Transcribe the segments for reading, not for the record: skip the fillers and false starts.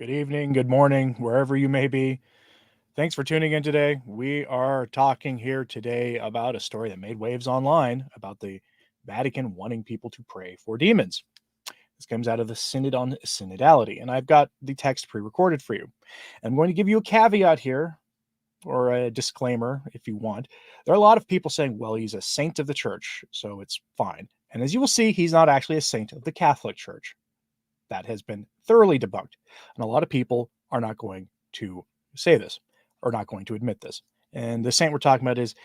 Good evening, good morning, wherever you may be. Thanks for tuning in today. We are talking here today about a story that made waves online about the Vatican wanting people to pray for demons. This comes out of the Synod on Synodality, and I've got the text pre-recorded for you. I'm going to give you a caveat here, or a disclaimer if you want. There are a lot of people saying, well, he's a saint of the church, so it's fine. And as you will see, he's not actually a saint of the Catholic Church. That has been thoroughly debunked. And a lot of people are not going to say this, or not going to admit this. And the saint we're talking about is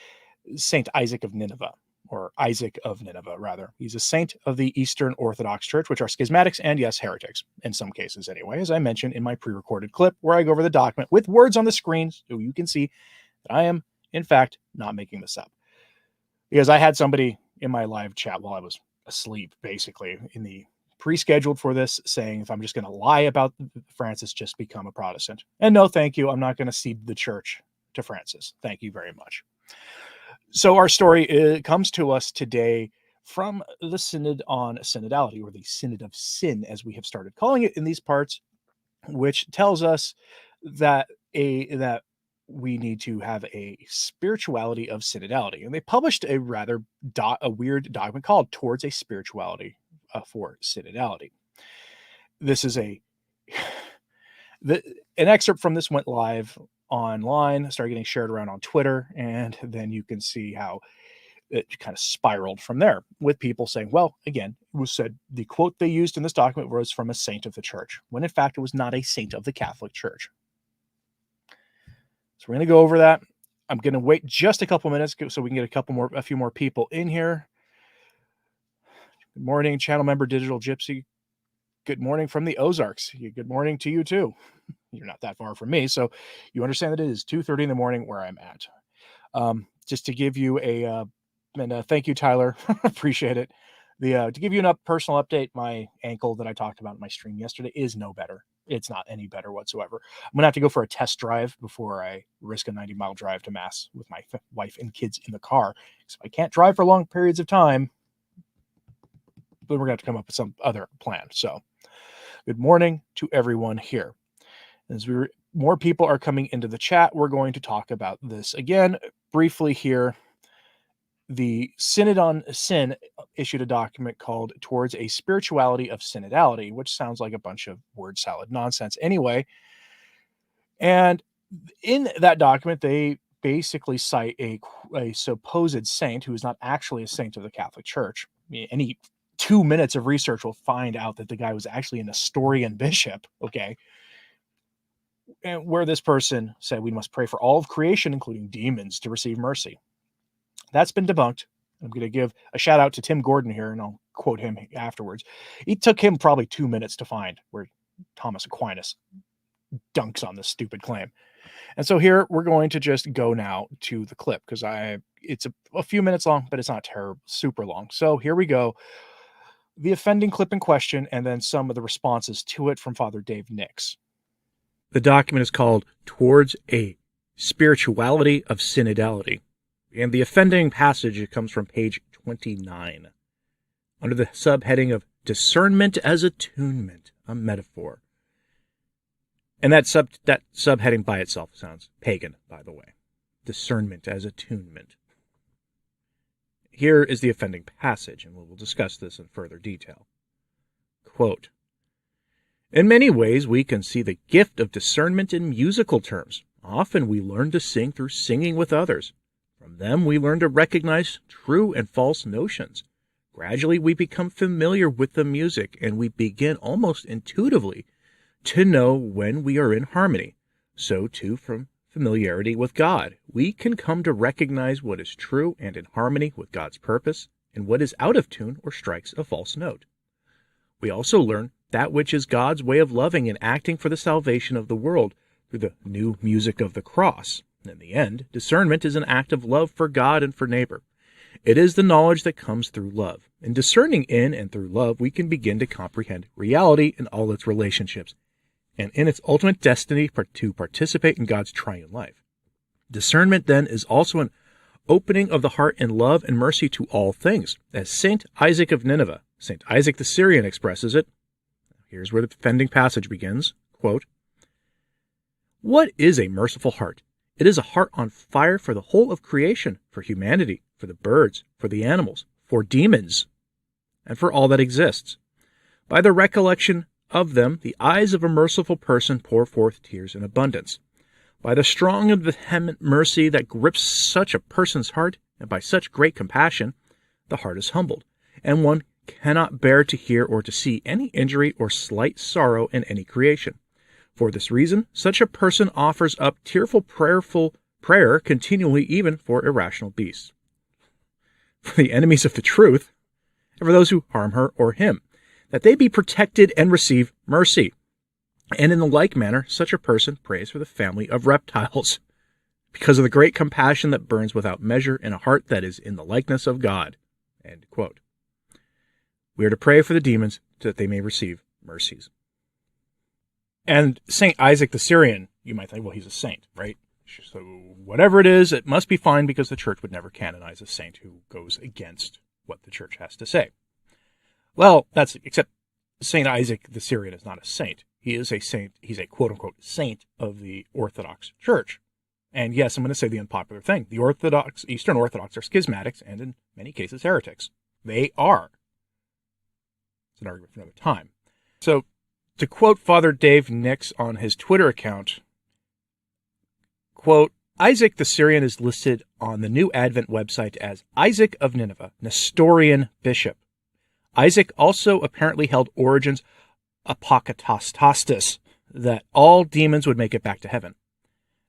Saint Isaac of Nineveh, or Isaac of Nineveh, rather. He's a saint of the Eastern Orthodox Church, which are schismatics and, yes, heretics, in some cases anyway, as I mentioned in my pre-recorded clip, where I go over the document with words on the screen so you can see that I am, in fact, not making this up. Because I had somebody in my live chat while I was asleep, basically, in the pre-scheduled for this, saying if I'm just going to lie about Francis, just become a Protestant. And no, thank you. I'm not going to cede the church to Francis. Thank you very much. So our story comes to us today from the Synod on Synodality, or the Synod of Sin, as we have started calling it in these parts, which tells us that we need to have a spirituality of synodality. And they published a rather weird document called Towards a Spirituality for Synodality. This is an excerpt from this went live online, started getting shared around on Twitter, and then you can see how it kind of spiraled from there, with people saying, well, again, it was said the quote they used in this document was from a saint of the church, when in fact it was not a saint of the Catholic Church. So we're going to go over that. I'm going to wait just a couple minutes so we can get a few more people in here. Good morning, channel member Digital Gypsy. Good morning from the Ozarks. Good morning to you too. You're not that far from me, so you understand that it is 2:30 in the morning where I'm at. Just to give you thank you, Tyler. Appreciate it. To give you a personal update, my ankle that I talked about in my stream yesterday is no better. It's not any better whatsoever. I'm going to have to go for a test drive before I risk a 90-mile drive to Mass with my wife and kids in the car. So I can't drive for long periods of time, but we're going to have to come up with some other plan. So good morning to everyone here. As more people are coming into the chat, we're going to talk about this again briefly here. The Synod on Sin issued a document called Towards a Spirituality of Synodality, which sounds like a bunch of word salad nonsense anyway. And in that document, they basically cite a supposed saint who is not actually a saint of the Catholic Church. Any 2 minutes of research will find out that the guy was actually a Nestorian bishop, okay? And where this person said we must pray for all of creation, including demons, to receive mercy. That's been debunked. I'm going to give a shout out to Tim Gordon here, and I'll quote him afterwards. It took him probably 2 minutes to find where Thomas Aquinas dunks on this stupid claim. And so here we're going to just go now to the clip, because it's a few minutes long, but it's not super long. So here we go. The offending clip in question, and then some of the responses to it from Father Dave Nix. The document is called Towards a Spirituality of Synodality. And the offending passage comes from page 29, under the subheading of Discernment as Attunement, a Metaphor. And that subheading by itself sounds pagan, by the way. Discernment as Attunement. Here is the offending passage, and we'll discuss this in further detail. Quote, in many ways, we can see the gift of discernment in musical terms. Often we learn to sing through singing with others. From them, we learn to recognize true and false notions. Gradually, we become familiar with the music, and we begin almost intuitively to know when we are in harmony. So, too, from familiarity with God, we can come to recognize what is true and in harmony with God's purpose, and what is out of tune or strikes a false note. We also learn that which is God's way of loving and acting for the salvation of the world through the new music of the cross. In the end, discernment is an act of love for God and for neighbor. It is the knowledge that comes through love. In discerning in and through love, we can begin to comprehend reality in all its relationships, and in its ultimate destiny to participate in God's triune life. Discernment, then, is also an opening of the heart in love and mercy to all things, as Saint Isaac of Nineveh, Saint Isaac the Syrian expresses it. Here's where the offending passage begins. Quote, What is a merciful heart? It is a heart on fire for the whole of creation, for humanity, for the birds, for the animals, for demons, and for all that exists. By the recollection of them, the eyes of a merciful person pour forth tears in abundance. By the strong and vehement mercy that grips such a person's heart, and by such great compassion, the heart is humbled, and one cannot bear to hear or to see any injury or slight sorrow in any creation. For this reason, such a person offers up tearful, prayerful prayer continually, even for irrational beasts, for the enemies of the truth, and for those who harm her or him, that they be protected and receive mercy. And in the like manner, such a person prays for the family of reptiles, because of the great compassion that burns without measure in a heart that is in the likeness of God. End quote. We are to pray for the demons so that they may receive mercies. And St. Isaac the Syrian, you might think, well, he's a saint, right? So whatever it is, it must be fine because the church would never canonize a saint who goes against what the church has to say. Well, except St. Isaac the Syrian is not a saint. He is a saint. He's a quote-unquote saint of the Orthodox Church. And yes, I'm going to say the unpopular thing. The Eastern Orthodox are schismatics and in many cases heretics. They are. It's an argument for another time. So, to quote Father Dave Nix on his Twitter account, quote, Isaac the Syrian is listed on the New Advent website as Isaac of Nineveh, Nestorian bishop. Isaac also apparently held Origen's apokatastasis, that all demons would make it back to heaven.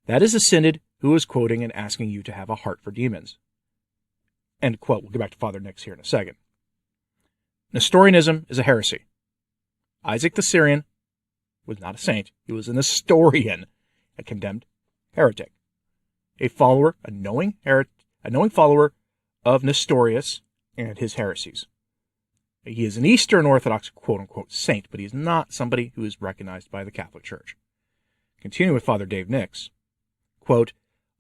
That is a synod who is quoting and asking you to have a heart for demons. End quote. We'll get back to Father Nix here in a second. Nestorianism is a heresy. Isaac the Syrian was not a saint. He was a Nestorian, a condemned heretic, a knowing follower of Nestorius and his heresies. He is an Eastern Orthodox quote-unquote saint, but he is not somebody who is recognized by the Catholic Church. Continuing with Father Dave Nix, quote,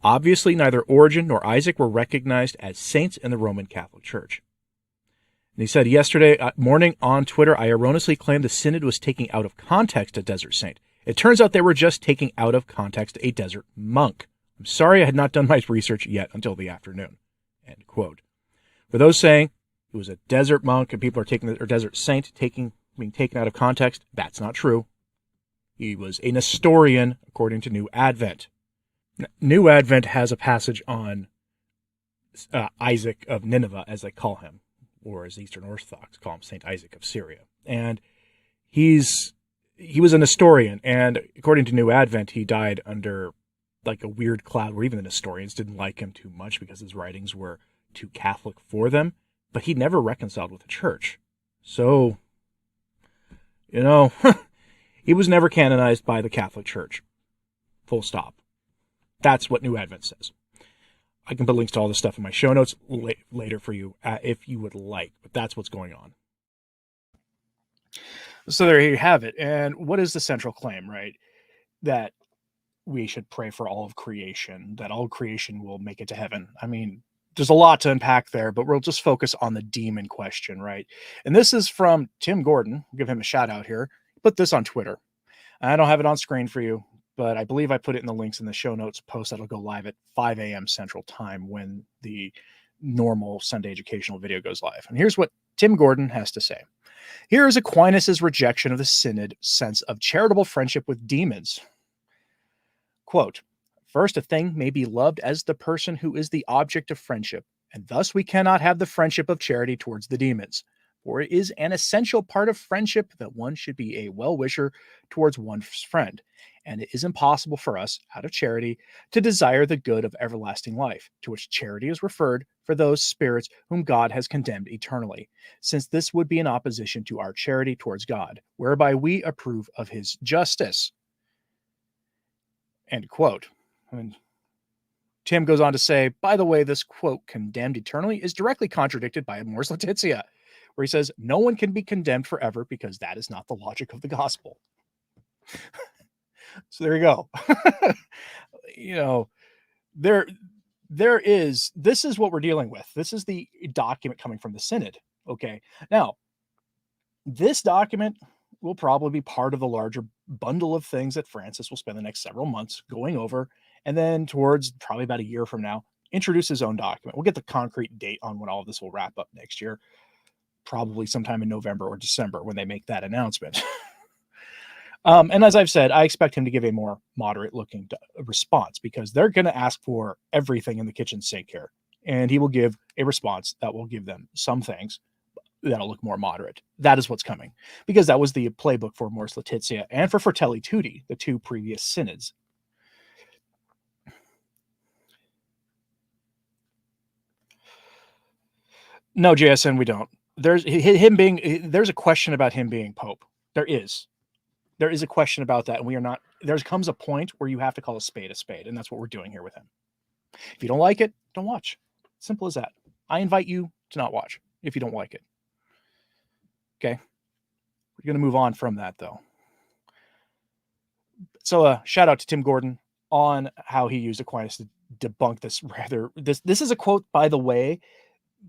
obviously neither Origen nor Isaac were recognized as saints in the Roman Catholic Church. And he said, yesterday morning on Twitter, I erroneously claimed the synod was taking out of context a desert saint. It turns out they were just taking out of context a desert monk. I'm sorry I had not done my research yet until the afternoon. End quote. For those saying he was a desert monk and people are taking or desert saint being taken out of context, that's not true. He was a Nestorian according to New Advent. New Advent has a passage on Isaac of Nineveh, as they call him, or as Eastern Orthodox call him, St. Isaac of Syria. And he was a Nestorian, and according to New Advent, he died under like a weird cloud where even the Nestorians didn't like him too much because his writings were too Catholic for them, but he never reconciled with the church. So, he was never canonized by the Catholic Church. Full stop. That's what New Advent says. I can put links to all this stuff in my show notes later for you if you would like, but that's what's going on. So there you have it. And what is the central claim, right? That we should pray for all of creation, that all creation will make it to heaven. I mean, there's a lot to unpack there, but we'll just focus on the demon question, right? And this is from Tim Gordon. I'll give him a shout out here. Put this on Twitter. I don't have it on screen for you, but I believe I put it in the links in the show notes post that'll go live at 5 a.m. Central Time when the normal Sunday educational video goes live. And here's what Tim Gordon has to say. Here is Aquinas' rejection of the synod sense of charitable friendship with demons. Quote, first, a thing may be loved as the person who is the object of friendship, and thus we cannot have the friendship of charity towards the demons. For it is an essential part of friendship that one should be a well-wisher towards one's friend, and it is impossible for us, out of charity, to desire the good of everlasting life, to which charity is referred for those spirits whom God has condemned eternally, since this would be in opposition to our charity towards God, whereby we approve of his justice. End quote. I mean, Tim goes on to say, by the way, this quote, condemned eternally, is directly contradicted by Amoris Laetitia, where he says, no one can be condemned forever because that is not the logic of the gospel. So there you go. This is what we're dealing with. This is the document coming from the synod. Okay. Now, this document will probably be part of the larger bundle of things that Francis will spend the next several months going over, and then towards probably about a year from now, introduce his own document. We'll get the concrete date on when all of this will wrap up next year, probably sometime in November or December when they make that announcement. And as I've said, I expect him to give a more moderate looking response because they're going to ask for everything in the kitchen sink here. And he will give a response that will give them some things that'll look more moderate. That is what's coming, because that was the playbook for Mors Laetitia and for Fratelli Tutti, the two previous synods. No, JSN, we don't. There's a question about him being Pope. There is a question about that, and we are not. There comes a point where you have to call a spade, and that's what we're doing here with him. If you don't like it, don't watch. Simple as that. I invite you to not watch if you don't like it. Okay? We're going to move on from that, though. So shout out to Tim Gordon on how he used Aquinas to debunk this rather... This is a quote, by the way,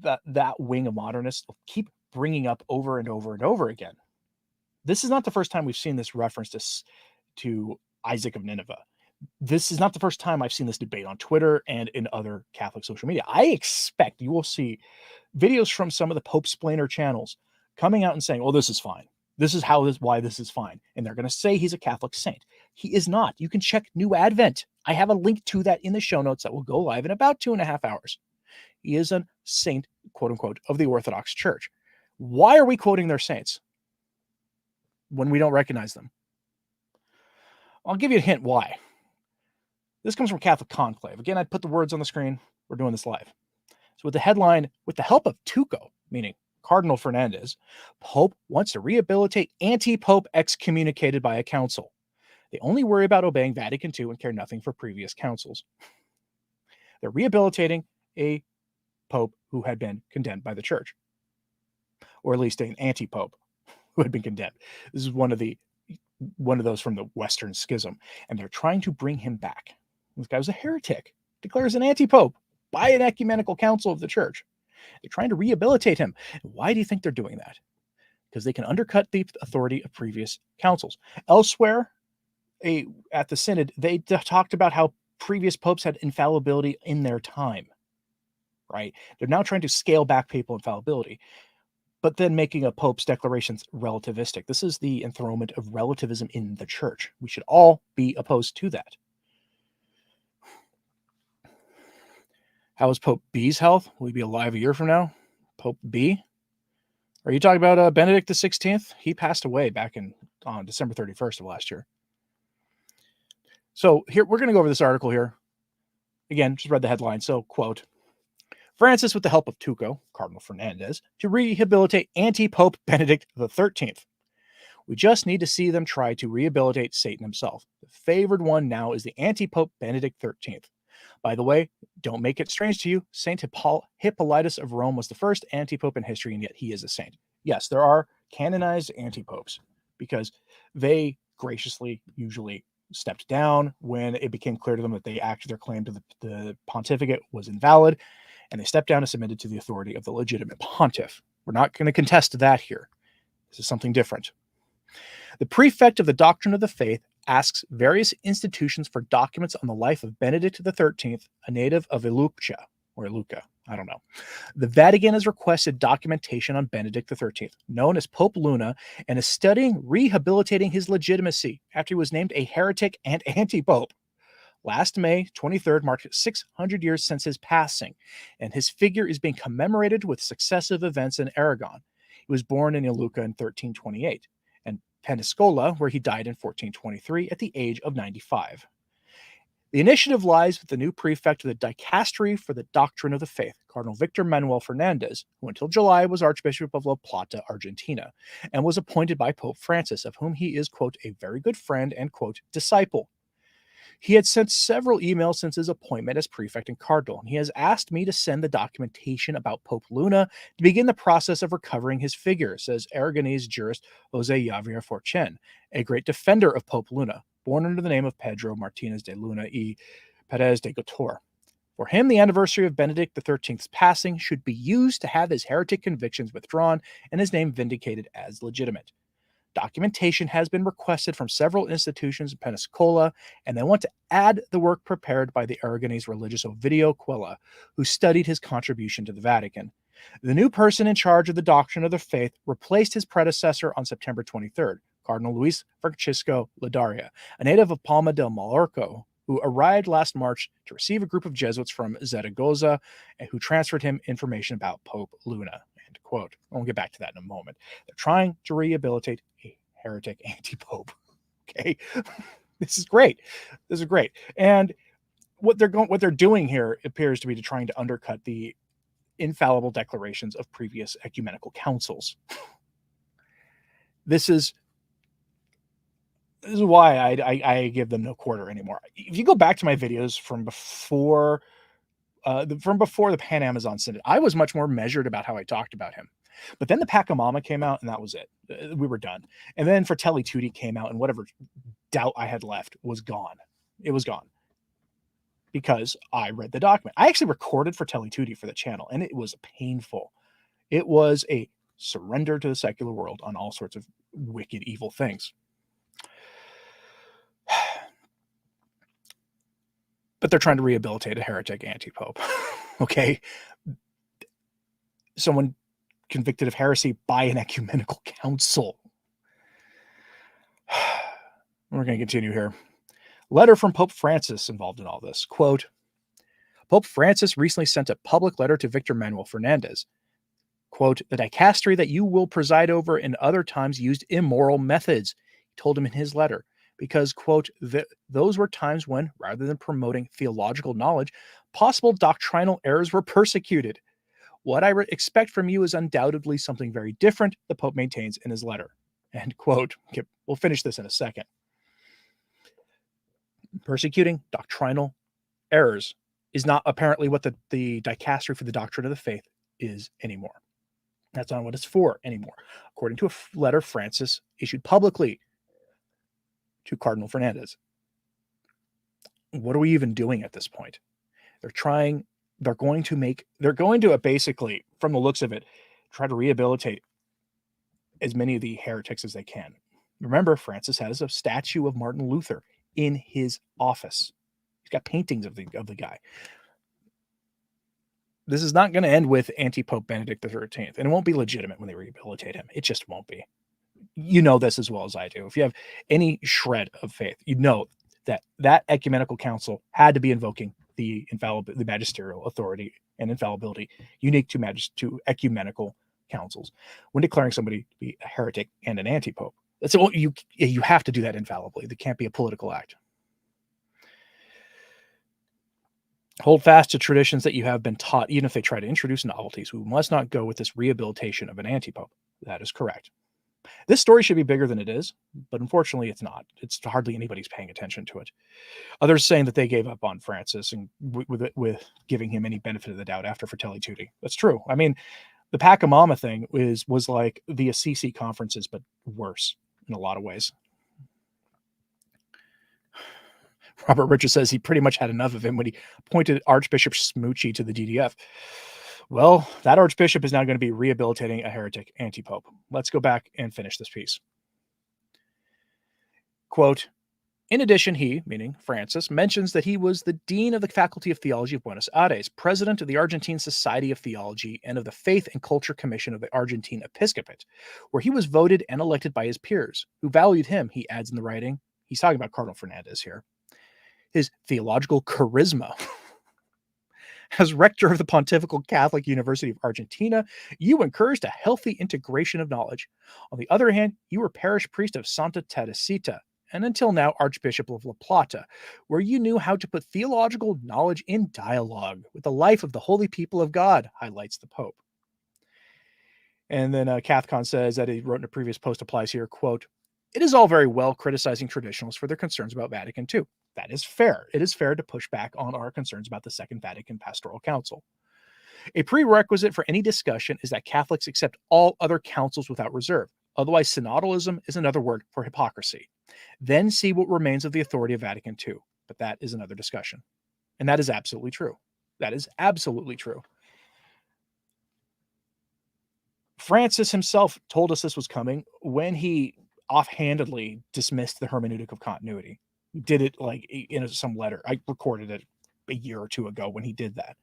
that wing of modernists will keep bringing up over and over and over again. This is not the first time we've seen this reference to Isaac of Nineveh. This is not the first time I've seen this debate on Twitter and in other Catholic social media. I expect you will see videos from some of the Pope-splainer channels coming out and saying, oh, this is fine. This is why this is fine. And they're going to say he's a Catholic saint. He is not. You can check New Advent. I have a link to that in the show notes that will go live in about 2.5 hours. He is a saint, quote unquote, of the Orthodox Church. Why are we quoting their saints when we don't recognize them? I'll give you a hint why. This comes from Catholic Conclave. Again, I'd put the words on the screen. We're doing this live. So with the headline, with the help of Tuco, meaning Cardinal Fernandez, Pope wants to rehabilitate anti-Pope excommunicated by a council. They only worry about obeying Vatican II and care nothing for previous councils. They're rehabilitating a Pope who had been condemned by the Church, or at least an anti-Pope who had been condemned. This is one of those from the Western Schism, and they're trying to bring him back. This guy was a heretic, declares an anti-Pope by an ecumenical council of the Church. They're trying to rehabilitate him. Why do you think they're doing that? Because they can undercut the authority of previous councils. Elsewhere, at the Synod, they talked about how previous popes had infallibility in their time, right? They're now trying to scale back papal infallibility, but then making a pope's declarations relativistic. This is the enthronement of relativism in the Church. We should all be opposed to that. How is Pope B's health? Will he be alive a year from now? Pope B? Are you talking about Benedict XVI? He passed away back on December 31st of last year. So here, we're going to go over this article here. Again, just read the headline. So, quote, Francis, with the help of Tuco, Cardinal Fernandez, to rehabilitate anti-Pope Benedict XIII. We just need to see them try to rehabilitate Satan himself. The favored one now is the anti-Pope Benedict XIII. By the way, don't make it strange to you. Saint Hippolytus of Rome was the first anti-pope in history, and yet he is a saint. Yes, there are canonized anti-popes because they graciously usually stepped down when it became clear to them that their claim to the pontificate was invalid, and they stepped down and submitted to the authority of the legitimate pontiff. We're not going to contest that here. This is something different. The prefect of the doctrine of the faith asks various institutions for documents on the life of Benedict XIII, a native of Ilucha, or Iluca, I don't know. The Vatican has requested documentation on Benedict XIII, known as Pope Luna, and is studying rehabilitating his legitimacy after he was named a heretic and anti-pope. Last May 23rd marked 600 years since his passing, and his figure is being commemorated with successive events in Aragon. He was born in Iluca in 1328. And Peniscola, where he died in 1423 at the age of 95. The initiative lies with the new prefect of the Dicastery for the Doctrine of the Faith, Cardinal Victor Manuel Fernandez, who until July was Archbishop of La Plata, Argentina, and was appointed by Pope Francis, of whom he is, quote, a very good friend and, quote, disciple. He had sent several emails since his appointment as prefect and cardinal, and he has asked me to send the documentation about Pope Luna to begin the process of recovering his figure, says Aragonese jurist Jose Javier Forchen, a great defender of Pope Luna, born under the name of Pedro Martinez de Luna y Perez de Gotor. For him, the anniversary of Benedict XIII's passing should be used to have his heretic convictions withdrawn and his name vindicated as legitimate. Documentation has been requested from several institutions in Pensacola, and they want to add the work prepared by the Aragonese religious Ovidio Quella, who studied his contribution to the Vatican. The new person in charge of the doctrine of the faith replaced his predecessor on September 23rd, Cardinal Luis Francisco Ladaria, a native of Palma del Mallorca, who arrived last March to receive a group of Jesuits from Zaragoza and who transferred him information about Pope Luna. End quote. We'll get back to that in a moment. They're trying to rehabilitate a heretic anti-pope. Okay, this is great. This is great. And what they're doing here appears to be trying to undercut the infallible declarations of previous ecumenical councils. This is why I give them no quarter anymore. If you go back to my videos from before the Pan Amazon Synod, I was much more measured about how I talked about him. But then the Pachamama came out, and that was it. We were done. And then Fratelli Tutti came out, and whatever doubt I had left was gone. It was gone. Because I read the document. I actually recorded Fratelli Tutti for the channel, and it was painful. It was a surrender to the secular world on all sorts of wicked, evil things. But they're trying to rehabilitate a heretic anti-pope. Okay? Someone convicted of heresy by an ecumenical council. We're going to continue here. Letter from Pope Francis involved in all this. Quote, Pope Francis recently sent a public letter to Victor Manuel Fernandez. Quote, the dicastery that you will preside over in other times used immoral methods, he told him in his letter, because, quote, those were times when, rather than promoting theological knowledge, possible doctrinal errors were persecuted. What I expect from you is undoubtedly something very different, the Pope maintains in his letter. End quote. Okay, we'll finish this in a second. Persecuting doctrinal errors is not apparently what the dicastery for the doctrine of the faith is anymore. That's not what it's for anymore. According to a letter Francis issued publicly to Cardinal Fernandez. What are we even doing at this point? They're going to basically, from the looks of it, try to rehabilitate as many of the heretics as they can. Remember, Francis has a statue of Martin Luther in his office. He's got paintings of the guy. This is not going to end with anti-Pope Benedict XIII, and it won't be legitimate when they rehabilitate him. It just won't be. You know this as well as I do. If you have any shred of faith, you know that ecumenical council had to be invoking the magisterial authority and infallibility unique to ecumenical councils when declaring somebody to be a heretic and an anti-pope. So you have to do that infallibly. There can't be a political act. Hold fast to traditions that you have been taught, even if they try to introduce novelties. We must not go with this rehabilitation of an anti-pope. That is correct. This story should be bigger than it is, but unfortunately it's not. It's hardly anybody's paying attention to it. Others saying that they gave up on Francis and with giving him any benefit of the doubt after Fratelli Tutti. That's true. I mean, the Pachamama thing was like the Assisi conferences, but worse in a lot of ways. Robert Richards says he pretty much had enough of him when he appointed Archbishop Smoochie to the DDF. Well, that archbishop is now going to be rehabilitating a heretic anti-pope. Let's go back and finish this piece. Quote, in addition, he, meaning Francis, mentions that he was the dean of the Faculty of Theology of Buenos Aires, president of the Argentine Society of Theology, and of the Faith and Culture Commission of the Argentine Episcopate, where he was voted and elected by his peers, who valued him, he adds in the writing. He's talking about Cardinal Fernandez here. His theological charisma. As rector of the Pontifical Catholic University of Argentina, you encouraged a healthy integration of knowledge. On the other hand, you were parish priest of Santa Teresita, and until now Archbishop of La Plata, where you knew how to put theological knowledge in dialogue with the life of the holy people of God, highlights the Pope. And then Cathcon says that he wrote in a previous post applies here, quote, it is all very well criticizing traditionalists for their concerns about Vatican II. That is fair. It is fair to push back on our concerns about the Second Vatican Pastoral Council. A prerequisite for any discussion is that Catholics accept all other councils without reserve. Otherwise, synodalism is another word for hypocrisy. Then see what remains of the authority of Vatican II. But that is another discussion. And that is absolutely true. That is absolutely true. Francis himself told us this was coming when he offhandedly dismissed the hermeneutic of continuity. He did it like in some letter. I recorded it a year or two ago when he did that.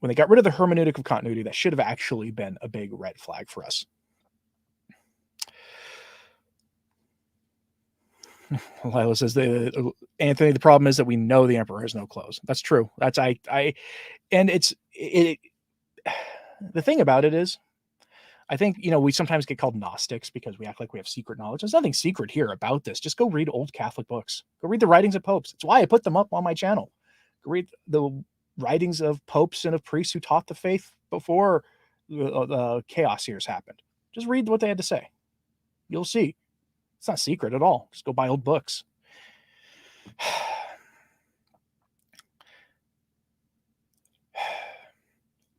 When they got rid of the hermeneutic of continuity, that should have actually been a big red flag for us. Lila says, Anthony, the problem is that we know the emperor has no clothes. That's true. That's and the thing about it is, I think, we sometimes get called Gnostics because we act like we have secret knowledge. There's nothing secret here about this. Just go read old Catholic books. Go read the writings of popes. That's why I put them up on my channel. Go read the writings of popes and of priests who taught the faith before the chaos years happened. Just read what they had to say. You'll see. It's not secret at all. Just go buy old books.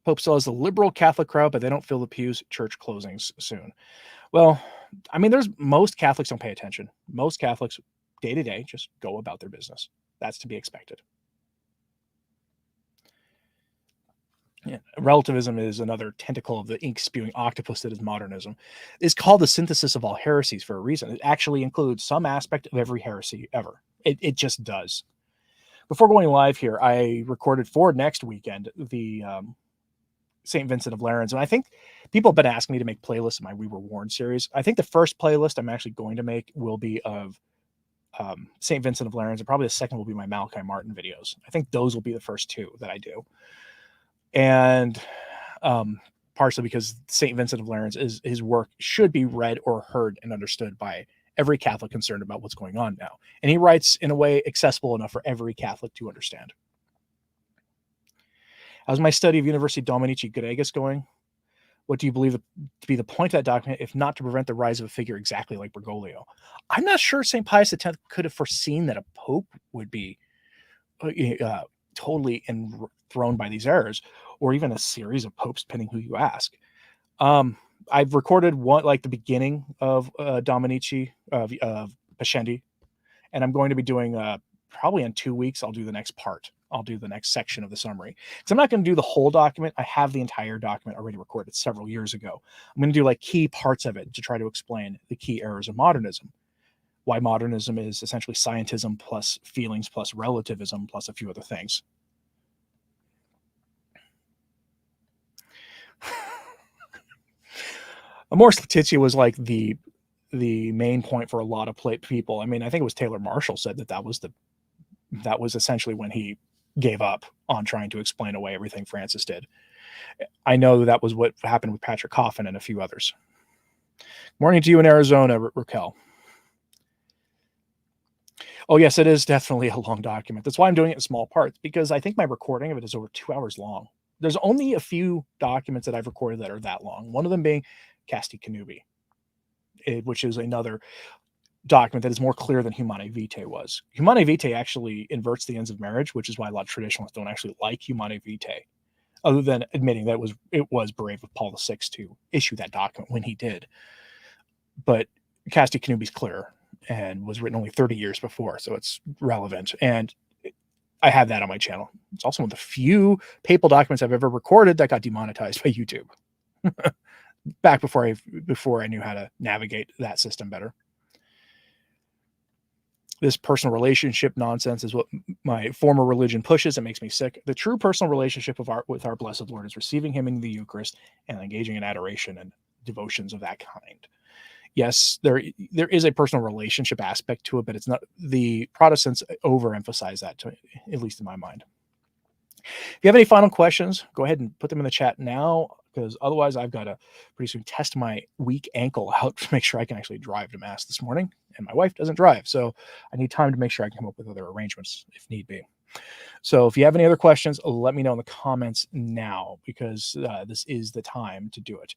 Pope still has the liberal Catholic crowd, but they don't fill the pews. Church closings soon. Well, I mean, most Catholics don't pay attention. Most Catholics, day to day, just go about their business. That's to be expected. Yeah. Relativism is another tentacle of the ink-spewing octopus that is modernism. It's called the synthesis of all heresies for a reason. It actually includes some aspect of every heresy ever. It just does. Before going live here, I recorded for next weekend the St. Vincent of Lerins. And I think people have been asking me to make playlists in my We Were Warned series. I think the first playlist I'm actually going to make will be of St. Vincent of Lerins, and probably the second will be my Malachi Martin videos. I think those will be the first two that I do. And partially because St. Vincent of Lerins, his work should be read or heard and understood by every Catholic concerned about what's going on now. And he writes in a way accessible enough for every Catholic to understand. How's my study of University Dominici Gregis going? What do you believe to be the point of that document, if not to prevent the rise of a figure exactly like Bergoglio? I'm not sure St. Pius X could have foreseen that a pope would be totally enthroned by these errors, or even a series of popes, depending who you ask. I've recorded one, like the beginning of Dominici, of Pascendi, and I'm going to be doing probably in 2 weeks, I'll do the next part. I'll do the next section of the summary. So I'm not going to do the whole document. I have the entire document already recorded several years ago. I'm going to do like key parts of it to try to explain the key errors of modernism. Why modernism is essentially scientism plus feelings plus relativism plus a few other things. Amoris Laetitia was like the main point for a lot of people. I mean, I think it was Taylor Marshall said that was essentially when he gave up on trying to explain away everything Francis did. I know that was what happened with Patrick Coffin and a few others. Morning to you in Arizona, Raquel. Oh, yes, it is definitely a long document. That's why I'm doing it in small parts, because I think my recording of it is over 2 hours long. There's only a few documents that I've recorded that are that long, one of them being Casti Connubii, which is another document that is more clear than Humanae Vitae was. Humanae Vitae actually inverts the ends of marriage, which is why a lot of traditionalists don't actually like Humanae Vitae, other than admitting that it was brave of Paul VI to issue that document when he did. But Casti Connubii is clearer and was written only 30 years before, so it's relevant. And I have that on my channel. It's also one of the few papal documents I've ever recorded that got demonetized by YouTube. Back before I knew how to navigate that system better. This personal relationship nonsense is what my former religion pushes. It makes me sick. The true personal relationship with our blessed Lord is receiving him in the Eucharist and engaging in adoration and devotions of that kind. Yes, there is a personal relationship aspect to it, but it's not. The Protestants overemphasize that, at least in my mind. If you have any final questions, go ahead and put them in the chat now, because otherwise I've got to pretty soon test my weak ankle out to make sure I can actually drive to Mass this morning. And my wife doesn't drive, so I need time to make sure I can come up with other arrangements if need be. So if you have any other questions, let me know in the comments now, because this is the time to do it.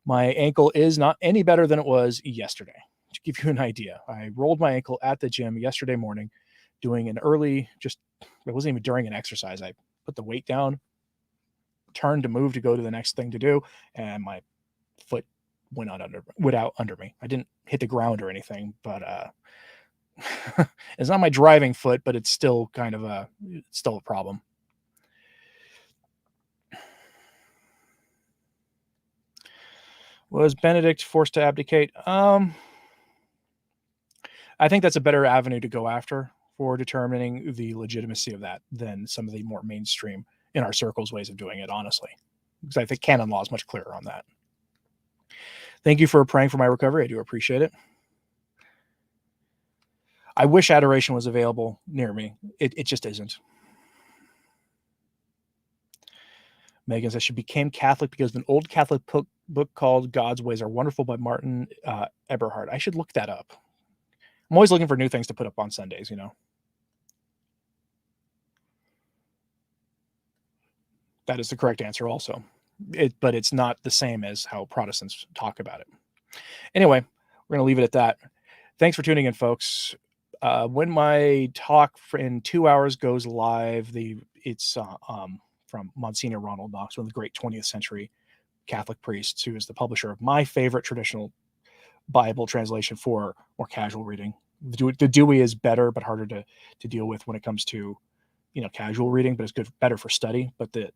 My ankle is not any better than it was yesterday. To give you an idea, I rolled my ankle at the gym yesterday morning doing an early, it wasn't even during an exercise. I put the weight down, turned to move to go to the next thing to do, and my foot went out under me. I didn't hit the ground or anything, but it's not my driving foot, but it's still kind of still a problem. Was Benedict forced to abdicate? I think that's a better avenue to go after for determining the legitimacy of that than some of the more mainstream in our circles ways of doing it, honestly, because I think canon law is much clearer on that. Thank you for praying for my recovery. I do appreciate it. I wish adoration was available near me. It just isn't. Megan says she became Catholic because of an old Catholic book called God's Ways Are Wonderful by Martin Eberhard. I should look that up. I'm always looking for new things to put up on Sundays, you know. That is the correct answer also. But it's not the same as how Protestants talk about it. Anyway, we're going to leave it at that. Thanks for tuning in, folks. When my talk in 2 hours goes live, it's from Monsignor Ronald Knox, one of the great 20th century Catholic priests, who is the publisher of my favorite traditional Bible translation for more casual reading. The Dewey is better, but harder to deal with when it comes to, you know, casual reading, but it's better for study. But the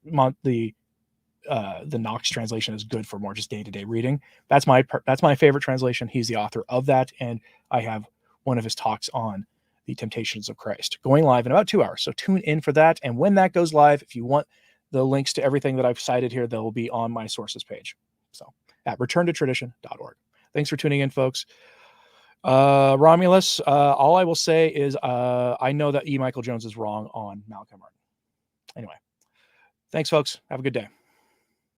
Knox translation is good for more just day-to-day reading. That's my favorite translation. He's the author of that, and I have one of his talks on the temptations of Christ going live in about 2 hours. So tune in for that. And when that goes live, if you want the links to everything that I've cited here, they'll be on my sources page. So at returntotradition.org. Thanks for tuning in, folks. Romulus, all I will say is I know that E. Michael Jones is wrong on Malcolm Martin. Anyway, thanks, folks. Have a good day.